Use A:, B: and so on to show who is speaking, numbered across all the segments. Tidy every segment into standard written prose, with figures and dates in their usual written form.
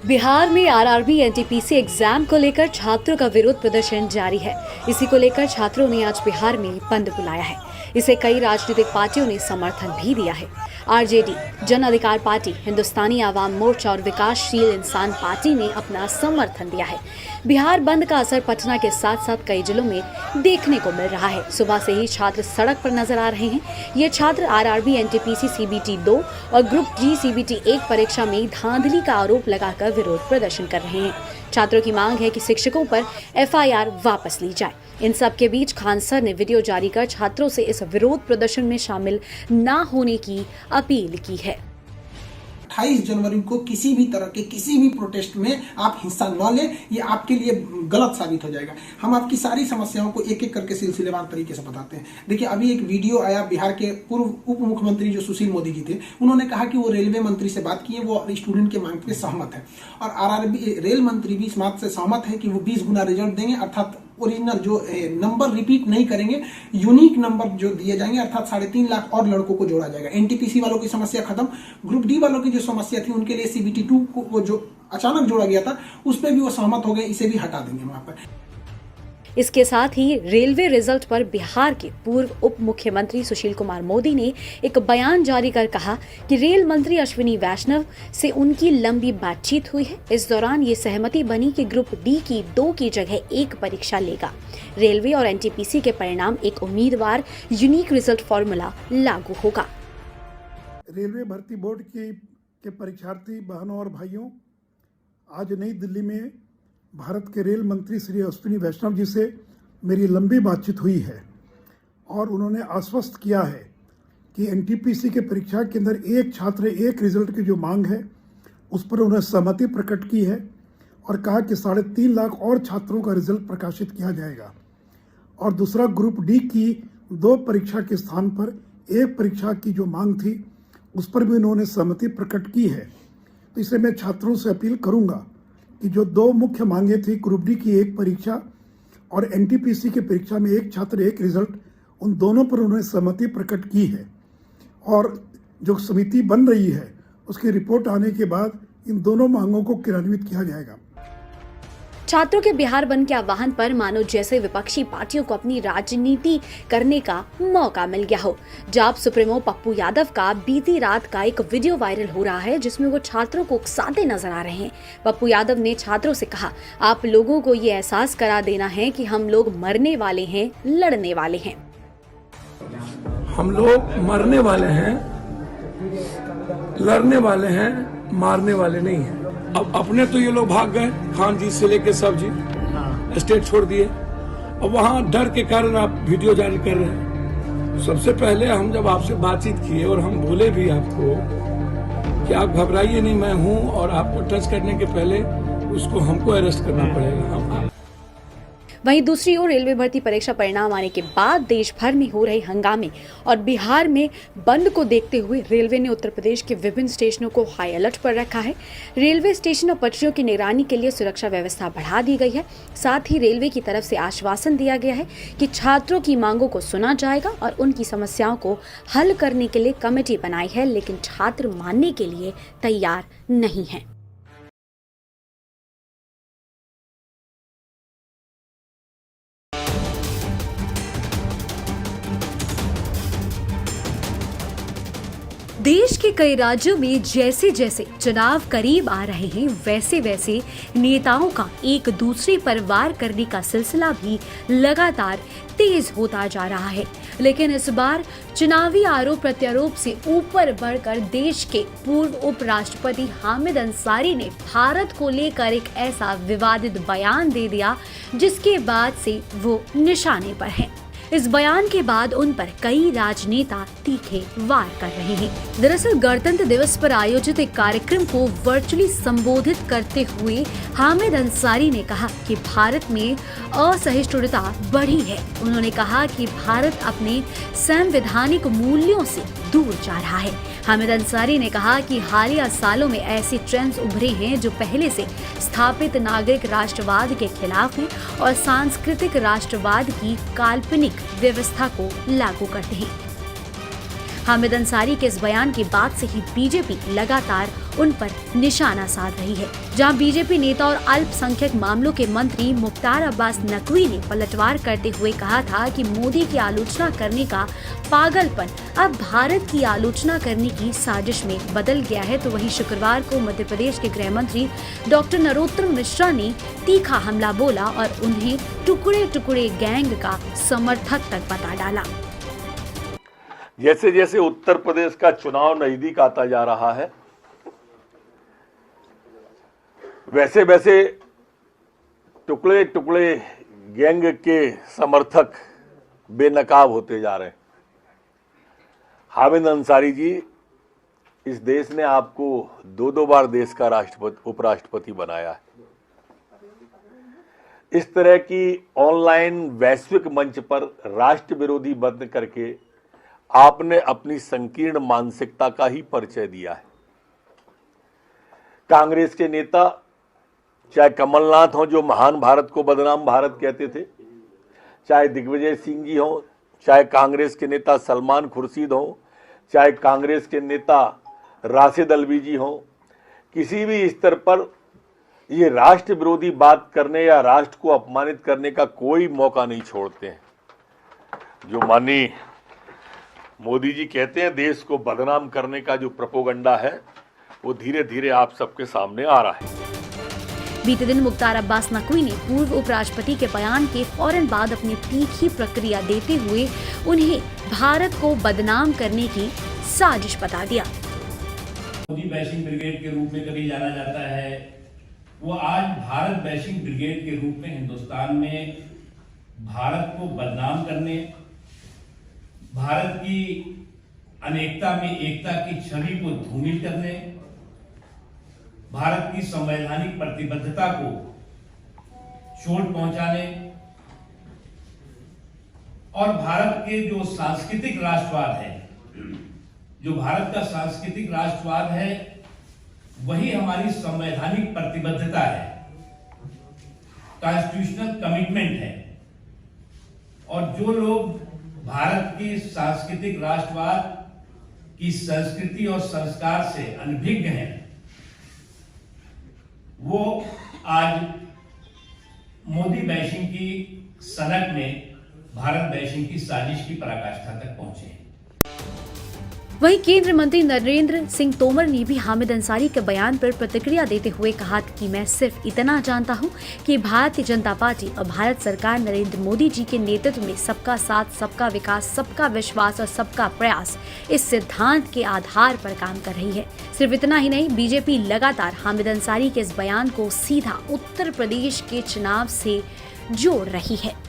A: बिहार में RRB NTPC exam को लेकर छात्रों का विरोध प्रदर्शन जारी है। इसी को लेकर छात्रों ने आज बिहार में बंद बुलाया है। इसे कई राजनीतिक पार्टियों ने समर्थन भी दिया है। आरजेडी, जन अधिकार पार्टी, हिंदुस्तानी आवाम मोर्चा और विकासशील इंसान पार्टी ने अपना समर्थन दिया है। बिहार बंद का असर पटना के साथ साथ कई जिलों में देखने को मिल रहा है। सुबह से ही छात्र सड़क पर नजर आ रहे हैं। ये छात्र आरआरबी एनटीपीसी सीबीटी 2 और ग्रुप डी सीबीटी 1 परीक्षा में धांधली का आरोप लगाकर विरोध प्रदर्शन कर रहे हैं। छात्रों की मांग है कि शिक्षकों पर एफआईआर वापस ली जाए। इन सब के बीच खान सर ने वीडियो जारी कर छात्रों से इस विरोध प्रदर्शन में शामिल न होने की अपील की है।
B: 28 जनवरी को किसी भी तरह के किसी भी प्रोटेस्ट में आप हिस्सा न लें, ये आपके लिए गलत साबित हो जाएगा। हम आपकी सारी समस्याओं को एक एक करके सिलसिलेवार तरीके से बताते हैं। देखिए, अभी एक वीडियो आया, बिहार के पूर्व उप मुख्यमंत्री जो सुशील मोदी जी थे, उन्होंने कहा कि वो रेलवे मंत्री से बात किए, वो स्टूडेंट के मांग पे सहमत है और आरआरबी रेल मंत्री भी इस बात से सहमत है कि वो 20 गुना रिजल्ट देंगे, अर्थात ओरिजिनल जो नंबर रिपीट नहीं करेंगे, यूनिक नंबर जो दिए जाएंगे, अर्थात 3.5 लाख और लड़कों को जोड़ा जाएगा। एनटीपीसी वालों की समस्या खत्म। ग्रुप डी वालों की जो समस्या थी, उनके लिए सीबीटी 2 को वो जो अचानक जोड़ा गया था, उस पर भी वो सहमत हो गए, इसे भी हटा देंगे वहां पर।
A: इसके साथ ही रेलवे रिजल्ट पर बिहार के पूर्व उप मुख्यमंत्री सुशील कुमार मोदी ने एक बयान जारी कर कहा कि रेल मंत्री अश्विनी वैष्णव से उनकी लंबी बातचीत हुई है। इस दौरान ये सहमति बनी कि ग्रुप डी की 2 की जगह 1 परीक्षा लेगा। रेलवे और एनटीपीसी के परिणाम एक उम्मीदवार यूनिक रिजल्ट फॉर्मूला लागू होगा।
C: रेलवे भर्ती बोर्ड के परीक्षार्थी बहनों और भाइयों, आज नई दिल्ली में भारत के रेल मंत्री श्री अश्विनी वैष्णव जी से मेरी लंबी बातचीत हुई है और उन्होंने आश्वस्त किया है कि एनटीपीसी के परीक्षा के अंदर 1 छात्र 1 रिजल्ट की जो मांग है, उस पर उन्होंने सहमति प्रकट की है और कहा कि 3.5 लाख और छात्रों का रिजल्ट प्रकाशित किया जाएगा। और दूसरा, ग्रुप डी की 2 परीक्षा के स्थान पर 1 परीक्षा की जो मांग थी, उस पर भी उन्होंने सहमति प्रकट की है। तो इसलिए मैं छात्रों से अपील करूंगा कि जो 2 मुख्य मांगे थी, ग्रुप डी की 1 परीक्षा और एनटीपीसी की परीक्षा में 1 छात्र 1 रिजल्ट, उन दोनों पर उन्होंने सहमति प्रकट की है और जो समिति बन रही है, उसकी रिपोर्ट आने के बाद इन दोनों मांगों को क्रियान्वित किया जाएगा।
A: छात्रों के बिहार बंद के आह्वान पर मानो जैसे विपक्षी पार्टियों को अपनी राजनीति करने का मौका मिल गया हो। जाप सुप्रीमो पप्पू यादव का बीती रात का एक वीडियो वायरल हो रहा है, जिसमें वो छात्रों को उकसाते नजर आ रहे हैं। पप्पू यादव ने छात्रों से कहा, आप लोगों को ये एहसास करा देना है कि हम लोग मरने वाले हैं, लड़ने वाले हैं।
D: हम लोग मरने वाले हैं, लड़ने वाले हैं, मारने वाले नहीं हैं। अब अपने तो ये लोग भाग गए, खान जी से लेके सब जी स्टेट छोड़ दिए। अब वहाँ डर के कारण आप वीडियो जारी कर रहे हैं। सबसे पहले हम जब आपसे बातचीत किए और हम बोले भी आपको कि आप घबराइए नहीं, मैं हूँ और आपको टच करने के पहले उसको हमको अरेस्ट करना पड़ेगा।
A: वहीं दूसरी ओर रेलवे भर्ती परीक्षा परिणाम आने के बाद देश भर में हो रहे हंगामे और बिहार में बंद को देखते हुए रेलवे ने उत्तर प्रदेश के विभिन्न स्टेशनों को हाई अलर्ट पर रखा है। रेलवे स्टेशन और पटरियों की निगरानी के लिए सुरक्षा व्यवस्था बढ़ा दी गई है। साथ ही रेलवे की तरफ से आश्वासन दिया गया है कि छात्रों की मांगों को सुना जाएगा और उनकी समस्याओं को हल करने के लिए कमेटी बनाई है, लेकिन छात्र मानने के लिए तैयार नहीं है। देश के कई राज्यों में जैसे जैसे चुनाव करीब आ रहे हैं, वैसे वैसे नेताओं का एक दूसरे पर वार करने का सिलसिला भी लगातार तेज होता जा रहा है। लेकिन इस बार चुनावी आरोप प्रत्यारोप से ऊपर बढ़कर देश के पूर्व उपराष्ट्रपति हामिद अंसारी ने भारत को लेकर एक ऐसा विवादित बयान दे दिया, जिसके बाद से वो निशाने पर हैं। इस बयान के बाद उन पर कई राजनेता तीखे वार कर रहे हैं। दरअसल गणतंत्र दिवस पर आयोजित एक कार्यक्रम को वर्चुअली संबोधित करते हुए हामिद अंसारी ने कहा कि भारत में असहिष्णुता बढ़ी है। उन्होंने कहा कि भारत अपने संवैधानिक मूल्यों से दूर जा रहा है। हामिद अंसारी ने कहा कि हालिया सालों में ऐसे ट्रेंड्स उभरे हैं जो पहले से स्थापित नागरिक राष्ट्रवाद के खिलाफ हैं और सांस्कृतिक राष्ट्रवाद की काल्पनिक व्यवस्था को लागू करते हैं। हामिद अंसारी के इस बयान के बाद से ही बीजेपी लगातार उन पर निशाना साध रही है। जहां बीजेपी नेता और अल्पसंख्यक मामलों के मंत्री मुख्तार अब्बास नकवी ने पलटवार करते हुए कहा था कि मोदी की आलोचना करने का पागलपन अब भारत की आलोचना करने की साजिश में बदल गया है, तो वहीं शुक्रवार को मध्य प्रदेश के गृह मंत्री डॉक्टर नरोत्तम मिश्रा ने तीखा हमला बोला और उन्हें टुकड़े टुकड़े गैंग का समर्थक तक बता डाला।
E: जैसे जैसे उत्तर प्रदेश का चुनाव नजदीक आता जा रहा है, वैसे वैसे टुकड़े टुकड़े गैंग के समर्थक बेनकाब होते जा रहे हैं। हामिद अंसारी जी, इस देश ने आपको दो बार देश का राष्ट्रपति उपराष्ट्रपति बनाया है। इस तरह की ऑनलाइन वैश्विक मंच पर राष्ट्र विरोधी बंद करके आपने अपनी संकीर्ण मानसिकता का ही परिचय दिया है। कांग्रेस के नेता, चाहे कमलनाथ हो जो महान भारत को बदनाम भारत कहते थे, चाहे दिग्विजय सिंह जी हो, चाहे कांग्रेस के नेता सलमान खुर्शीद हो, चाहे कांग्रेस के नेता राशिद अल्वी जी हो, किसी भी स्तर पर ये राष्ट्र विरोधी बात करने या राष्ट्र को अपमानित करने का कोई मौका नहीं छोड़ते हैं। जो माननीय मोदी जी कहते हैं, देश को बदनाम करने का जो प्रोपेगेंडा है वो धीरे धीरे आप सबके सामने आ रहा है।
A: बीते दिन मुख्तार अब्बास नकवी ने पूर्व उपराष्ट्रपति के बयान के फौरन बाद अपनी तीखी प्रतिक्रिया देते हुए उन्हें भारत को बदनाम करने की साजिश बता दिया।
F: मोदी बैशिंग ब्रिगेड के रूप में कभी जाना जाता है, वो आज भारत बैशिंग ब्रिगेड के रूप में हिंदुस्तान में भारत को बदनाम करने, भारत की अनेकता में एकता की छवि को धूमिल करने, भारत की संवैधानिक प्रतिबद्धता को चोट पहुंचाने और भारत के जो सांस्कृतिक राष्ट्रवाद है, जो भारत का सांस्कृतिक राष्ट्रवाद है, वही हमारी संवैधानिक प्रतिबद्धता है, कॉन्स्टिट्यूशनल कमिटमेंट है। और जो लोग भारत की सांस्कृतिक राष्ट्रवाद की संस्कृति और संस्कार से अनभिज्ञ हैं, वो आज मोदी बैशिंग की सनक में भारत बैशिंग की साजिश की पराकाष्ठा तक पहुंचे हैं।
A: वहीं केंद्रीय मंत्री नरेंद्र सिंह तोमर ने भी हामिद अंसारी के बयान पर प्रतिक्रिया देते हुए कहा कि मैं सिर्फ इतना जानता हूं कि भारतीय जनता पार्टी और भारत सरकार नरेंद्र मोदी जी के नेतृत्व में सबका साथ, सबका विकास, सबका विश्वास और सबका प्रयास इस सिद्धांत के आधार पर काम कर रही है। सिर्फ इतना ही नहीं, बीजेपी लगातार हामिद अंसारी के इस बयान को सीधा उत्तर प्रदेश के चुनाव से जोड़ रही है।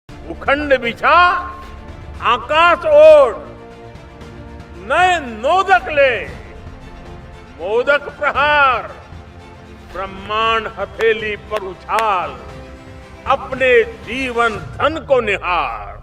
G: भूखंड बिछा आकाश ओढ़, नए नोदक ले, मोदक प्रहार, ब्रह्मांड हथेली पर उछाल, अपने जीवन धन को निहार।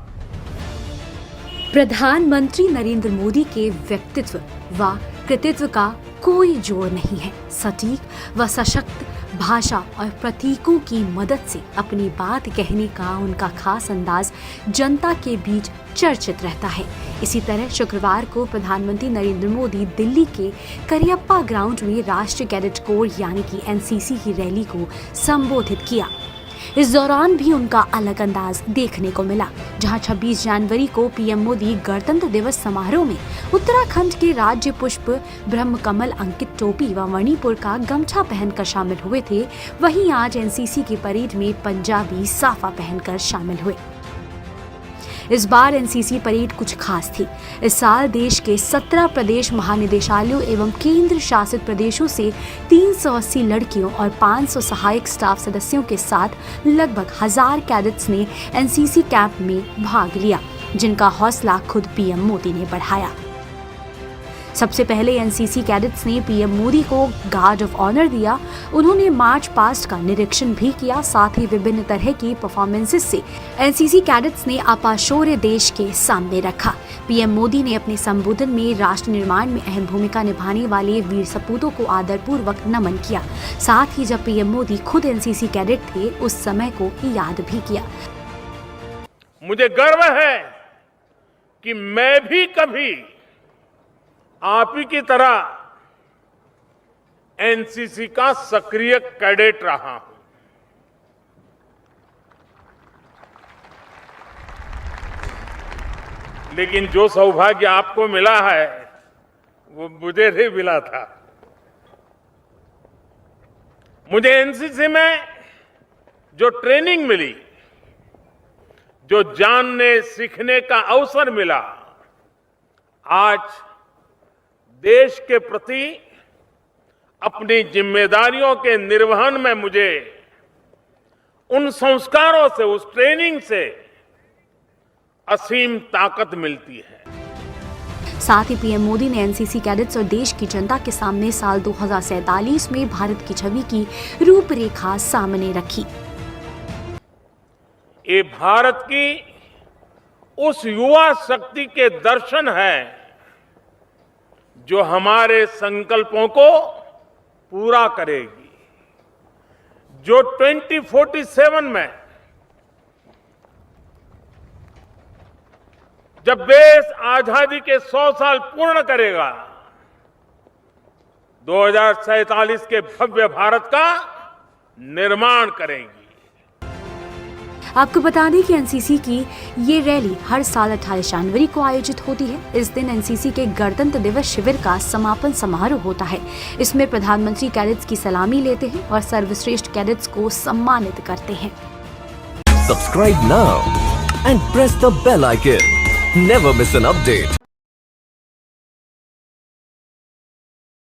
A: प्रधानमंत्री नरेंद्र मोदी के व्यक्तित्व व कृतित्व का कोई जोड़ नहीं है। सटीक व सशक्त भाषा और प्रतीकों की मदद से अपनी बात कहने का उनका खास अंदाज जनता के बीच चर्चित रहता है। इसी तरह शुक्रवार को प्रधानमंत्री नरेंद्र मोदी दिल्ली के करियप्पा ग्राउंड में राष्ट्रीय कैडेट कोर यानी कि एनसीसी की रैली को संबोधित किया। इस दौरान भी उनका अलग अंदाज देखने को मिला, जहां 26 जनवरी को पीएम मोदी गणतंत्र दिवस समारोह में उत्तराखंड के राज्य पुष्प ब्रह्म कमल अंकित टोपी व मणिपुर का गमछा पहनकर शामिल हुए थे, वहीं आज एनसीसी की परेड में पंजाबी साफा पहनकर शामिल हुए। इस बार एनसीसी परेड कुछ खास थी। इस साल देश के 17 प्रदेश महानिदेशालयों एवं केंद्र शासित प्रदेशों से 380 लड़कियों और 500 सहायक स्टाफ सदस्यों के साथ लगभग 1000 कैडेट्स ने एनसीसी कैंप में भाग लिया, जिनका हौसला खुद पीएम मोदी ने बढ़ाया। सबसे पहले एनसीसी कैडेट्स ने पीएम मोदी को गार्ड ऑफ ऑनर दिया। उन्होंने मार्च पास्ट का निरीक्षण भी किया। साथ ही विभिन्न तरह की परफॉर्मेंसेस से एनसीसी कैडेट्स ने अपना शौर्य देश के सामने रखा। पीएम मोदी ने अपने संबोधन में राष्ट्र निर्माण में अहम भूमिका निभाने वाले वीर सपूतों को आदरपूर्वक नमन किया। साथ ही जब पीएम मोदी खुद एनसीसी कैडेट थे, उस समय को याद भी किया।
G: मुझे गर्व है कि मैं भी कभी आप ही की तरह एनसीसी का सक्रिय कैडेट रहा हूं। लेकिन जो सौभाग्य आपको मिला है वो मुझे नहीं मिला था। मुझे एनसीसी में जो ट्रेनिंग मिली, जो जानने सीखने का अवसर मिला, आज देश के प्रति अपनी जिम्मेदारियों के निर्वहन में मुझे उन संस्कारों से, उस ट्रेनिंग से असीम ताकत मिलती है।
A: साथ ही पीएम मोदी ने एनसीसी कैडेट्स और देश की जनता के सामने साल 2047 में भारत की छवि की रूपरेखा सामने रखी।
G: ये भारत की उस युवा शक्ति के दर्शन है जो हमारे संकल्पों को पूरा करेगी, जो 2047 में जब देश आजादी के 100 साल पूर्ण करेगा, 2047 के भव्य भारत का निर्माण करेंगी।
A: आपको बता दें कि एनसीसी की ये रैली हर साल 28 जनवरी को आयोजित होती है। इस दिन एनसीसी के गणतंत्र दिवस शिविर का समापन समारोह होता है। इसमें प्रधानमंत्री कैडेट्स की सलामी लेते हैं और सर्वश्रेष्ठ कैडेट्स को सम्मानित करते हैं।
H: Subscribe now and press the bell icon. Never miss an update.